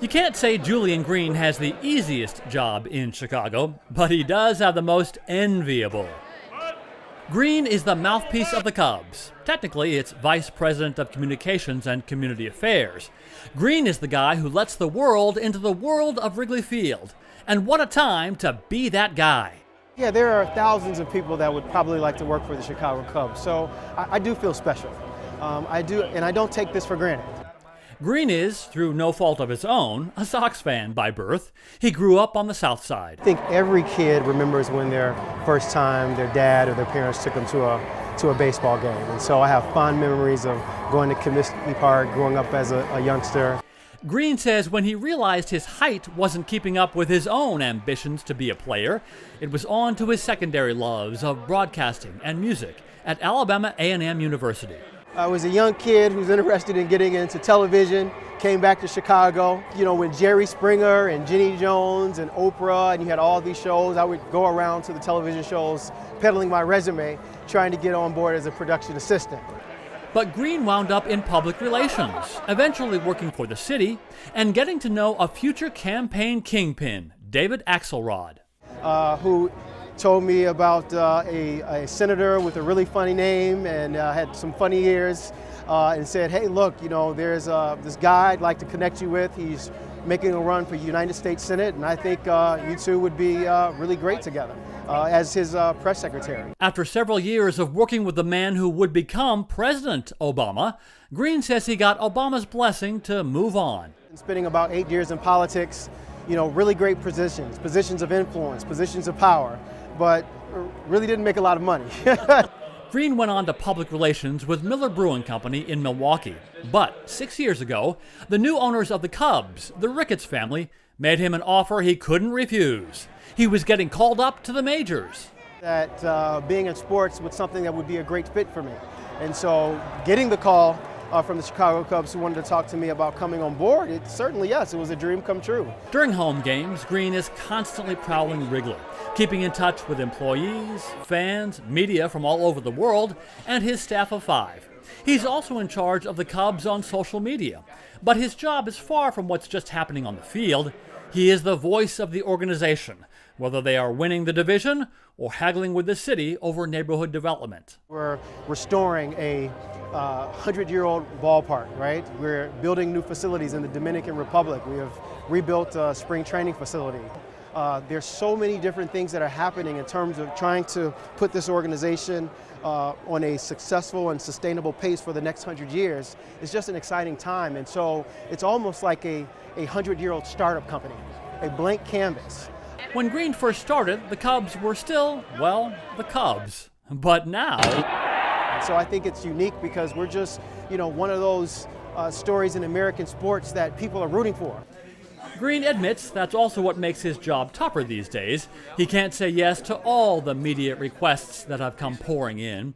You can't say Julian Green has the easiest job in Chicago, but he does have the most enviable. Green is the mouthpiece of the Cubs. Technically, it's Vice President of Communications and Community Affairs. Green is the guy who lets the world into the world of Wrigley Field. And what a time to be that guy. Yeah, there are thousands of people that would probably like to work for the Chicago Cubs, so I do feel special. I do, and I don't take this for granted. Green is, through no fault of his own, a Sox fan by birth. He grew up on the South Side. I think every kid remembers when their first time their dad or their parents took them to a baseball game. And so I have fond memories of going to Comiskey Park, growing up as a youngster. Green says when he realized his height wasn't keeping up with his own ambitions to be a player, it was on to his secondary loves of broadcasting and music at Alabama A&M University. I was a young kid who was interested in getting into television, came back to Chicago. You know, when Jerry Springer and Jenny Jones and Oprah, and you had all these shows, I would go around to the television shows peddling my resume, trying to get on board as a production assistant. But Green wound up in public relations, eventually working for the city and getting to know a future campaign kingpin, David Axelrod. Who told me about a senator with a really funny name and had some funny ears and said, hey, look, you know, there's this guy I'd like to connect you with. He's making a run for United States Senate, and I think you two would be really great together as his press secretary. After several years of working with the man who would become President Obama, Green says he got Obama's blessing to move on. Spending about 8 years in politics, you know, really great positions of influence, positions of power, but really didn't make a lot of money. Green went on to public relations with Miller Brewing Company in Milwaukee. But 6 years ago, the new owners of the Cubs, the Ricketts family, made him an offer he couldn't refuse. He was getting called up to the majors. That being in sports was something that would be a great fit for me. And so getting the call from the Chicago Cubs who wanted to talk to me about coming on board, it certainly, yes, it was a dream come true. During home games, Green is constantly prowling Wrigley, keeping in touch with employees, fans, media from all over the world, and his staff of 5. He's also in charge of the Cubs on social media. But his job is far from what's just happening on the field. He is the voice of the organization, whether they are winning the division or haggling with the city over neighborhood development. We're restoring a 100-year-old ballpark, right? We're building new facilities in the Dominican Republic. We have rebuilt a spring training facility. There's so many different things that are happening in terms of trying to put this organization on a successful and sustainable pace for the next 100 years. It's just an exciting time, and so it's almost like a 100-year-old startup company, a blank canvas. When Green first started, the Cubs were still, well, the Cubs. But now... So I think it's unique because we're just, you know, one of those stories in American sports that people are rooting for. Green admits that's also what makes his job tougher these days. He can't say yes to all the media requests that have come pouring in.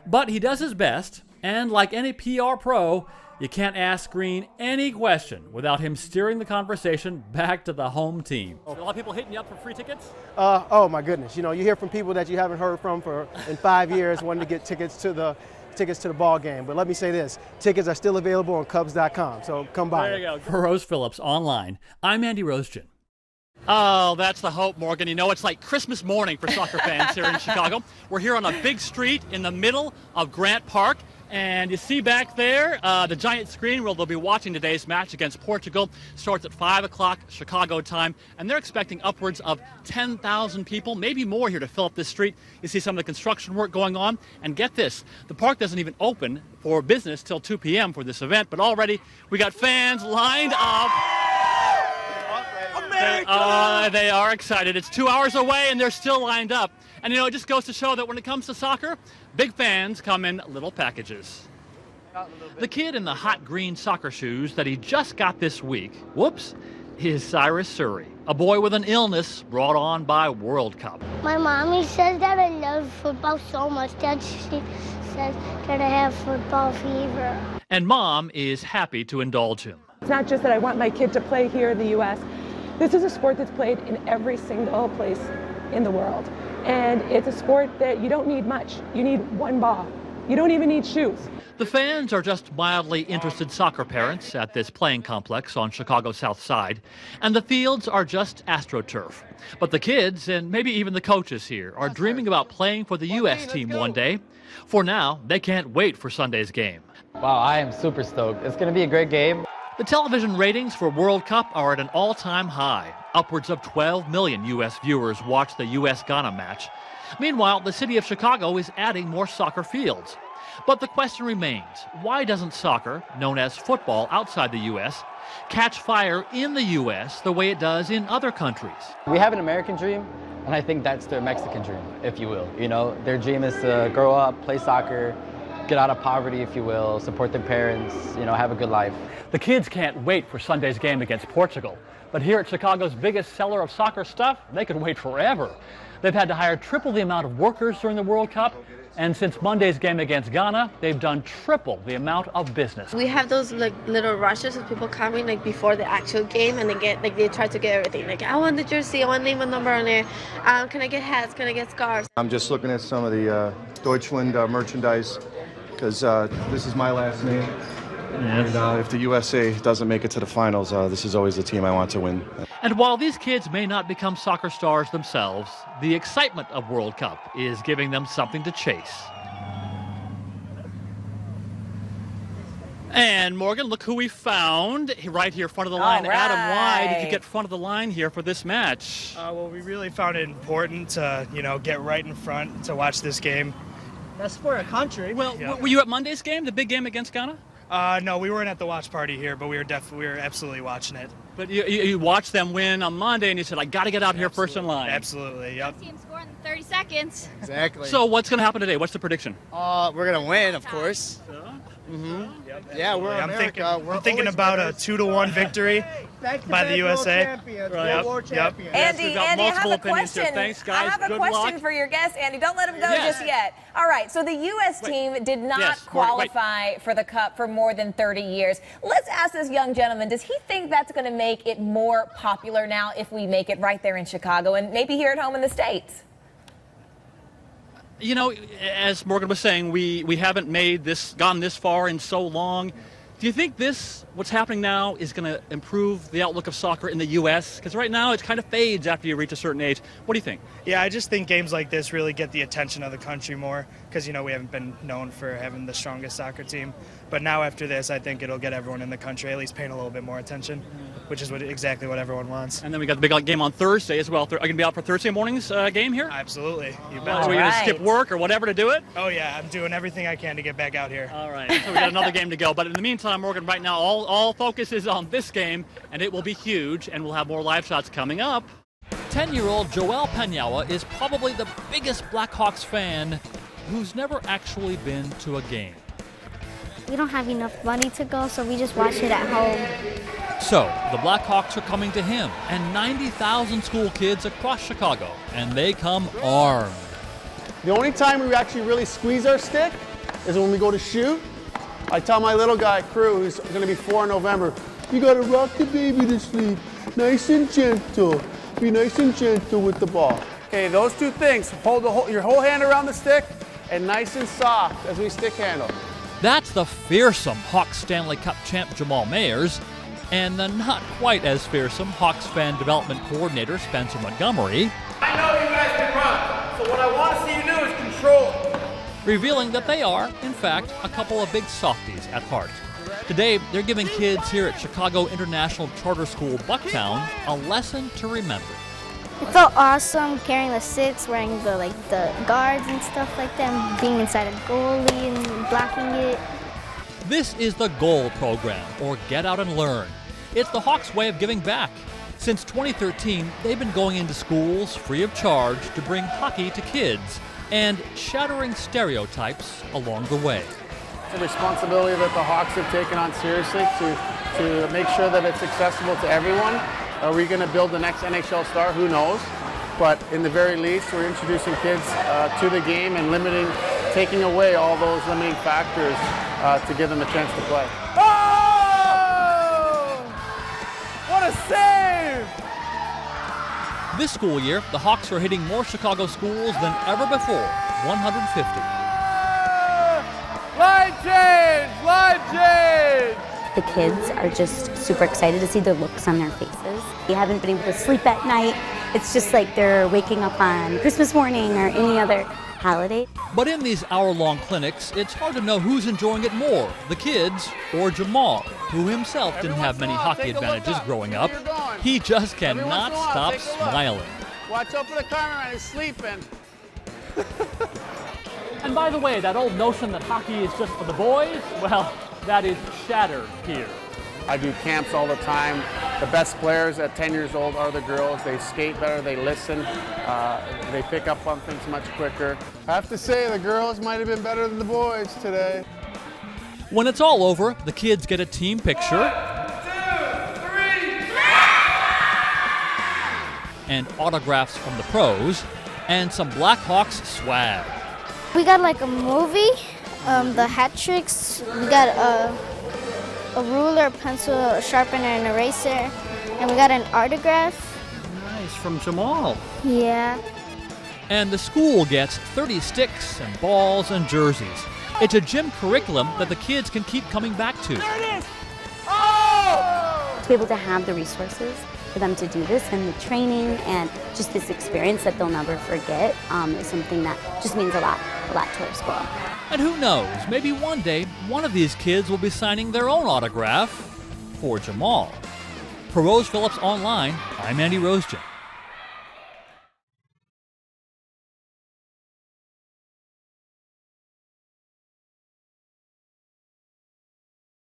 But he does his best, and like any PR pro, you can't ask Green any question without him steering the conversation back to the home team. A lot of people hitting you up for free tickets? Oh my goodness, you know, you hear from people that you haven't heard from in 5 years wanting to get tickets to the ball game. But let me say this, tickets are still available on Cubs.com, so come by. There you go. For Rose Phillips Online, I'm Andy Rosegen. Oh, that's the hope, Morgan. You know, it's like Christmas morning for soccer fans here in Chicago. We're here on a big street in the middle of Grant Park. And you see back there the giant screen where they'll be watching today's match against Portugal. Starts at 5 o'clock Chicago time, and they're expecting upwards of 10,000 people, maybe more here to fill up this street. You see some of the construction work going on, and get this, the park doesn't even open for business till 2 p.m. for this event, but already we got fans lined up. They are excited. It's 2 hours away, and they're still lined up. And, you know, it just goes to show that when it comes to soccer, big fans come in little packages. The kid in the hot green soccer shoes that he just got this week, whoops, is Cyrus Surrey, a boy with an illness brought on by World Cup. My mommy says that I love football so much that she says that I have football fever. And Mom is happy to indulge him. It's not just that I want my kid to play here in the U.S. This is a sport that's played in every single place in the world. And it's a sport that you don't need much. You need one ball. You don't even need shoes. The fans are just mildly interested soccer parents at this playing complex on Chicago's South Side, and the fields are just AstroTurf. But the kids, and maybe even the coaches here, are dreaming about playing for the U.S. team one day. For now, they can't wait for Sunday's game. Wow, I am super stoked. It's going to be a great game. The television ratings for World Cup are at an all-time high. Upwards of 12 million U.S. viewers watch the U.S.-Ghana match. Meanwhile, the city of Chicago is adding more soccer fields. But the question remains, why doesn't soccer, known as football outside the U.S., catch fire in the U.S. the way it does in other countries? We have an American dream, and I think that's their Mexican dream, if you will. You know, their dream is to grow up, play soccer, get out of poverty, if you will, support their parents, you know, have a good life. The kids can't wait for Sunday's game against Portugal. But here at Chicago's biggest seller of soccer stuff, they could wait forever. They've had to hire triple the amount of workers during the World Cup. And since Monday's game against Ghana, they've done triple the amount of business. We have those like little rushes of people coming like before the actual game, and they try to get everything. Like, I want the jersey, I want name and number on there. Can I get hats? Can I get scarves? I'm just looking at some of the Deutschland merchandise because this is my last name. Yes. And if the USA doesn't make it to the finals, this is always the team I want to win. And while these kids may not become soccer stars themselves, the excitement of World Cup is giving them something to chase. And Morgan, look who we found right here, front of the line. All right. Adam, why did you get front of the line here for this match? Well, we really found it important to, get right in front to watch this game. That's for a country. Well, Yeah. were you at Monday's game, the big game against Ghana? No, we weren't at the watch party here, but we were absolutely watching it. But you watched them win on Monday, and you said, I got to get out here first in line. Absolutely, yep. Team score in 30 seconds. Exactly. So what's going to happen today? What's the prediction? We're gonna win, of course. Yeah, we're I'm America. We're thinking always about winners. a 2-1 victory by the USA. World War champions. Andy, we've got I have multiple a opinions here. question. Thanks, guys. I have a Good question luck. for your guest, Andy. Don't let him go Yes. just yet. All right, so the U.S. team did not Yes, Morgan, wait. qualify for the Cup for more than 30 years. Let's ask this young gentleman, does he think that's going to make it more popular now if we make it right there in Chicago and maybe here at home in the States? You know, as Morgan was saying, we haven't gone this far in so long. Do you think what's happening now, is going to improve the outlook of soccer in the U.S.? Because right now it kind of fades after you reach a certain age. What do you think? Yeah, I just think games like this really get the attention of the country more because, we haven't been known for having the strongest soccer team. But now after this, I think it'll get everyone in the country at least paying a little bit more attention, which is exactly what everyone wants. And then we got the big game on Thursday as well. Are you going to be out for Thursday morning's game here? Absolutely. You So bet. you're going to right. skip work or whatever to do it? Oh, yeah, I'm doing everything I can to get back out here. All right, so we got another game to go. But in the meantime, Morgan, right now, all focus is on this game, and it will be huge, and we'll have more live shots coming up. 10-year-old Joel Penyawa is probably the biggest Blackhawks fan who's never actually been to a game. We don't have enough money to go, so we just watch it at home. So, the Blackhawks are coming to him, and 90,000 school kids across Chicago, and they come armed. The only time we actually really squeeze our stick is when we go to shoot. I tell my little guy, Crew, who's going to be 4 in November, you got to rock the baby to sleep, nice and gentle. Be nice and gentle with the ball. Okay, those two things, hold your whole hand around the stick and nice and soft as we stick handle. That's the fearsome Hawks Stanley Cup champ Jamal Mayers, and the not quite as fearsome Hawks fan development coordinator Spencer Montgomery. I know you guys can run, so what I want to see you do is control. Revealing that they are, in fact, a couple of big softies at heart. Today, they're giving kids here at Chicago International Charter School Bucktown a lesson to remember. It felt awesome carrying the sticks, wearing the guards and stuff like that, being inside a goalie and blocking it. This is the GOAL program, or Get Out and Learn. It's the Hawks' way of giving back. Since 2013, they've been going into schools free of charge to bring hockey to kids and shattering stereotypes along the way. It's a responsibility that the Hawks have taken on seriously to make sure that it's accessible to everyone. Are we going to build the next NHL star? Who knows? But in the very least, we're introducing kids to the game and taking away all those limiting factors to give them a chance to play. Oh! What a save! This school year, the Hawks are hitting more Chicago schools than ever before, 150. Line change! legend! The kids are just super excited to see the looks on their faces. They haven't been able to sleep at night. It's just like they're waking up on Christmas morning or any other holiday. But in these hour-long clinics, it's hard to know who's enjoying it more, the kids or Jamal, who himself didn't have many hockey advantages growing up. He just cannot stop smiling. Watch out for the cameraman, he's sleeping. And by the way, that old notion that hockey is just for the boys, well, that is shattered here. I do camps all the time. The best players at 10 years old are the girls. They skate better, they listen, they pick up on things much quicker. I have to say, the girls might have been better than the boys today. When it's all over, the kids get a team picture. 1, 2, 3. And autographs from the pros, and some Blackhawks swag. We got like a movie, the hat tricks. We got a ruler, a pencil, a sharpener, and an eraser. And we got an autograph. Nice, from Jamal. Yeah. And the school gets 30 sticks and balls and jerseys. It's a gym curriculum that the kids can keep coming back to. There it is! Oh! To be able to have the resources for them to do this and the training and just this experience that they'll never forget is something that just means a lot to our school. And who knows, maybe one day one of these kids will be signing their own autograph for Jamal. For Rose Phillips Online, I'm Andy Rosegen.